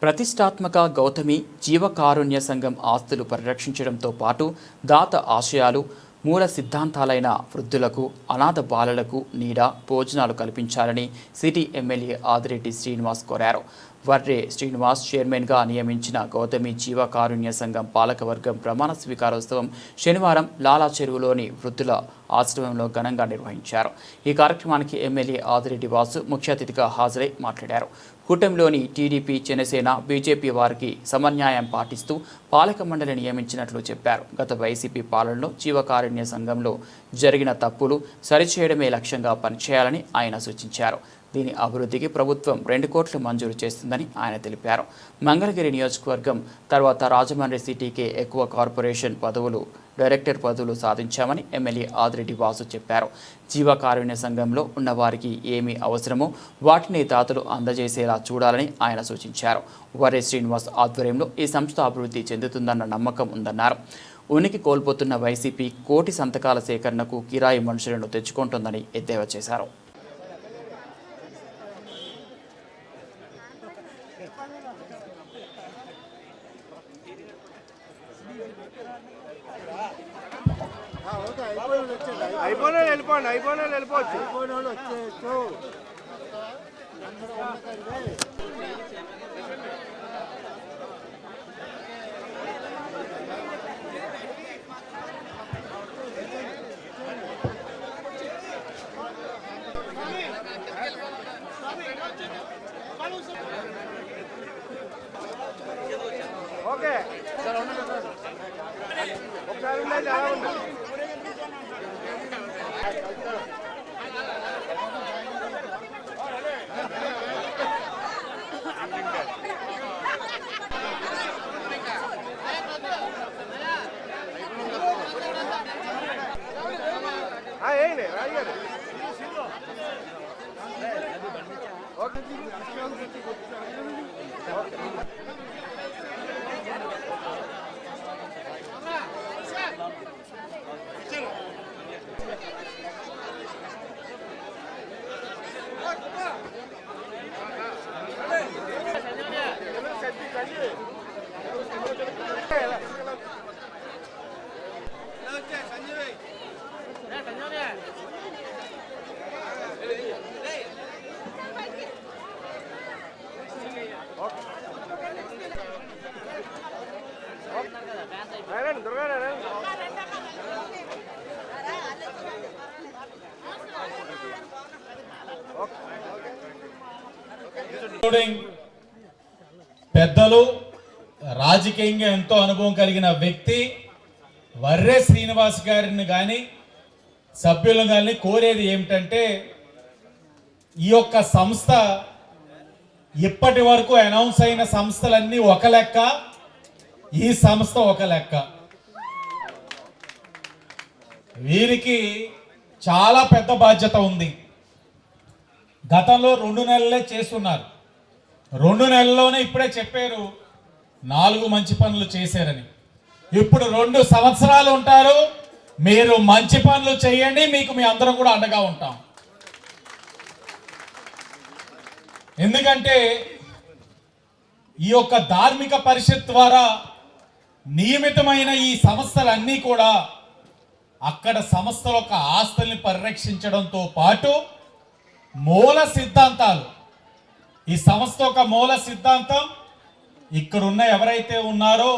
ప్రతిష్టాత్మక గౌతమి జీవకారుణ్య సంఘం ఆస్తులు పరిరక్షించడంతో పాటు దాత ఆశయాలు మూల సిద్ధాంతాలైన వృద్ధులకు అనాథ బాలలకు నీడ భోజనాలు కల్పించాలని సిటీ ఎమ్మెల్యే ఆదిరెడ్డి శ్రీనివాస్ కోరారు. వర్రే శ్రీనివాస్ చైర్మన్గా నియమించిన గౌతమి జీవకారుణ్య సంఘం పాలకవర్గం ప్రమాణ స్వీకారోత్సవం శనివారం లాలా చెరువులోని వృద్ధుల ఆశ్రమంలో ఘనంగా నిర్వహించారు. ఈ కార్యక్రమానికి ఎమ్మెల్యే ఆదిరెడ్డి వాసు ముఖ్య అతిథిగా హాజరై మాట్లాడారు. కూటమిలోని టీడీపీ, జనసేన, బీజేపీ వారికి సమన్యాయం పాటిస్తూ పాలక మండలి నియమించినట్లు చెప్పారు. గత వైసీపీ పాలనలో జీవకారుణ్య సంఘంలో జరిగిన తప్పులు సరిచేయడమే లక్ష్యంగా పనిచేయాలని ఆయన సూచించారు. దీని అభివృద్ధికి ప్రభుత్వం 2 కోట్లు మంజూరు చేస్తుందని ఆయన తెలిపారు. మంగళగిరి నియోజకవర్గం తర్వాత రాజమండ్రి సిటీకే ఎక్కువ కార్పొరేషన్ పదవులు, డైరెక్టర్ పదవులు సాధించామని ఎమ్మెల్యే ఆదిరెడ్డి వాసు చెప్పారు. జీవకారుణ్య సంఘంలో ఉన్నవారికి ఏమి అవసరమో వాటిని దాతలు అందజేసేలా చూడాలని ఆయన సూచించారు. వర్రే శ్రీనివాస్ ఆధ్వర్యంలో ఈ సంస్థ అభివృద్ధి చెందుతుందన్న నమ్మకం ఉందన్నారు. ఉనికి కోల్పోతున్న వైసీపీ కోటి సంతకాల సేకరణకు కిరాయి మనుషులను తెచ్చుకుంటోందని ఎద్దేవా చేశారు. వెళ్ళిపోవచ్చు. ఓకే ఒకసారి ఉండండి, అలా ఉండండి. ఏంటి రాజుగారు ఓకే పెద్దలు, రాజకీయంగా ఎంతో అనుభవం కలిగిన వ్యక్తి వర్రే శ్రీనివాస్ గారిని కానీ సభ్యులను కానీ కోరేది ఏమిటంటే, ఈ యొక్క సంస్థ ఇప్పటి వరకు అనౌన్స్ అయిన సంస్థలన్నీ ఒక లెక్క, ఈ సంస్థ ఒక లెక్క. వీరికి చాలా పెద్ద బాధ్యత ఉంది. గతంలో 2 నెలలే చేస్తున్నారు. 2 నెలల్లోనే ఇప్పుడే చెప్పారు 4 మంచి పనులు చేశారని. ఇప్పుడు 2 సంవత్సరాలు ఉంటారు. మీరు మంచి పనులు చేయండి, మీకు మీ అందరం కూడా అండగా ఉంటాం. ఎందుకంటే ఈ యొక్క ధార్మిక పరిషత్ ద్వారా నియమితమైన ఈ సంస్థలన్నీ కూడా అక్కడ సంస్థల యొక్క ఆస్తుల్ని పరిరక్షించడంతో పాటు మూల సిద్ధాంతాలు, ఈ సంస్థ యొక్క మూల సిద్ధాంతం ఇక్కడున్న ఎవరైతే ఉన్నారో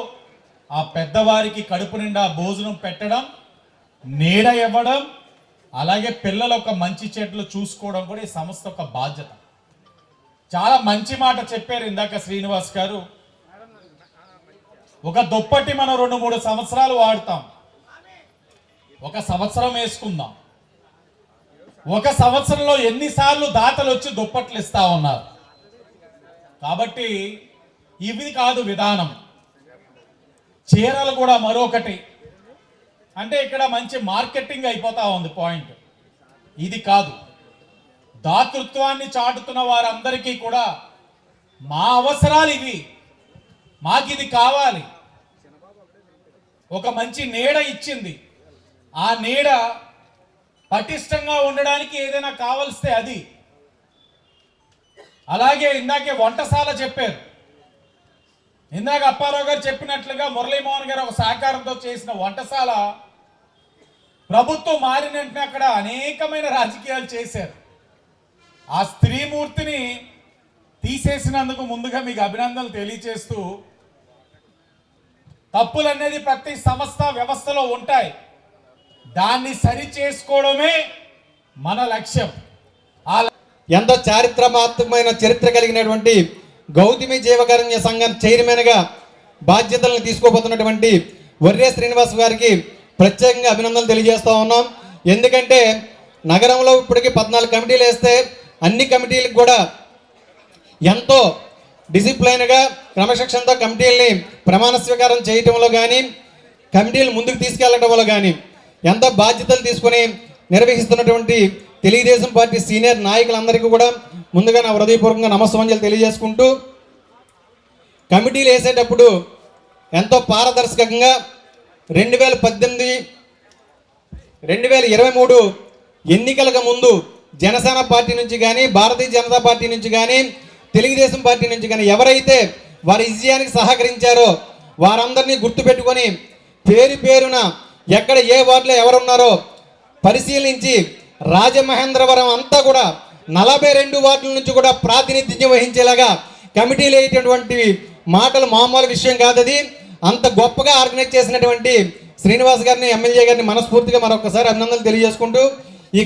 ఆ పెద్దవారికి కడుపు నిండా భోజనం పెట్టడం, నీడ ఇవ్వడం, అలాగే పిల్లల యొక్క మంచి చెట్లు చూసుకోవడం కూడా ఈ సంస్థ యొక్క బాధ్యత. చాలా మంచి మాట చెప్పారు ఇందాక శ్రీనివాస్ గారు. ఒక దుప్పటి మనం 2-3 సంవత్సరాలు వాడతాం, 1 సంవత్సరం వేసుకుందాం. 1 సంవత్సరంలో ఎన్నిసార్లు దాతలు వచ్చి దుప్పట్లు ఇస్తా ఉన్నారు. కాబట్టి ఇవి కాదు విధానం. చీరలు కూడా మరొకటి. అంటే ఇక్కడ మంచి మార్కెటింగ్ అయిపోతా ఉంది పాయింట్. ఇది కాదు. దాతృత్వాన్ని చాటుతున్న వారందరికీ కూడా మా అవసరాలు ఇవి, మాకు ఇది కావాలి. ఒక మంచి నీడ ఇచ్చింది, ఆ నీడ పటిష్టంగా ఉండడానికి ఏదైనా కావాల్స్తే అది. అలాగే ఇందాకే వంటశాల చెప్పారు. ఇందాక అప్పారావు గారు చెప్పినట్లుగా మురళీమోహన్ గారు ఒక సహకారంతో చేసిన వంటశాల ప్రభుత్వం మారిన వెంటనే అక్కడ అనేకమైన రాజకీయాలు చేశారు. ఆ స్త్రీమూర్తిని తీసేసినందుకు ముందుగా మీకు అభినందనలు తెలియజేస్తూ, తప్పులు అనేది ప్రతి సంస్థ వ్యవస్థలో ఉంటాయి, దాన్ని సరి చేసుకోవడమే మన లక్ష్యం. ఎంతో చారిత్రాత్మకమైన చరిత్ర కలిగినటువంటి గౌతమి జీవకారుణ్య సంఘం చైర్మన్గా బాధ్యతలను తీసుకోబోతున్నటువంటి వర్రే శ్రీనివాస్ గారికి ప్రత్యేకంగా అభినందనలు తెలియజేస్తూ ఉన్నాం. ఎందుకంటే నగరంలో ఇప్పటికీ 14 కమిటీలు వేస్తే అన్ని కమిటీలకు కూడా ఎంతో డిసిప్లైన్గా క్రమశిక్షణతో కమిటీలని ప్రమాణ స్వీకారం చేయటంలో కానీ, కమిటీలు ముందుకు తీసుకెళ్లడంలో కానీ ఎంతో బాధ్యతలు తీసుకొని నిర్వహిస్తున్నటువంటి తెలుగుదేశం పార్టీ సీనియర్ నాయకులందరికీ కూడా ముందుగా నా హృదయపూర్వకంగా నమస్కారాలు తెలియజేసుకుంటూ, కమిటీలు వేసేటప్పుడు ఎంతో పారదర్శకంగా 2018, 2023 ఎన్నికలకు ముందు జనసేన పార్టీ నుంచి కానీ, భారతీయ జనతా పార్టీ నుంచి కానీ, తెలుగుదేశం పార్టీ నుంచి కానీ ఎవరైతే వారి విజయానికి సహకరించారో వారందరినీ గుర్తుపెట్టుకొని పేరు పేరున ఎక్కడ ఏ వార్డులో ఎవరున్నారో పరిశీలించి రాజమహేంద్రవరం అంతా కూడా 42 వార్డుల నుంచి కూడా ప్రాతినిధ్యం వహించేలాగా కమిటీలు వేయటటువంటి మాటలు మామూలు విషయం కాదు. అది అంత గొప్పగా ఆర్గనైజ్ చేసినటువంటి శ్రీనివాస్ గారిని, ఎమ్మెల్యే గారిని మనస్ఫూర్తిగా మరొకసారి అభినందనలు తెలియజేసుకుంటూ ఈ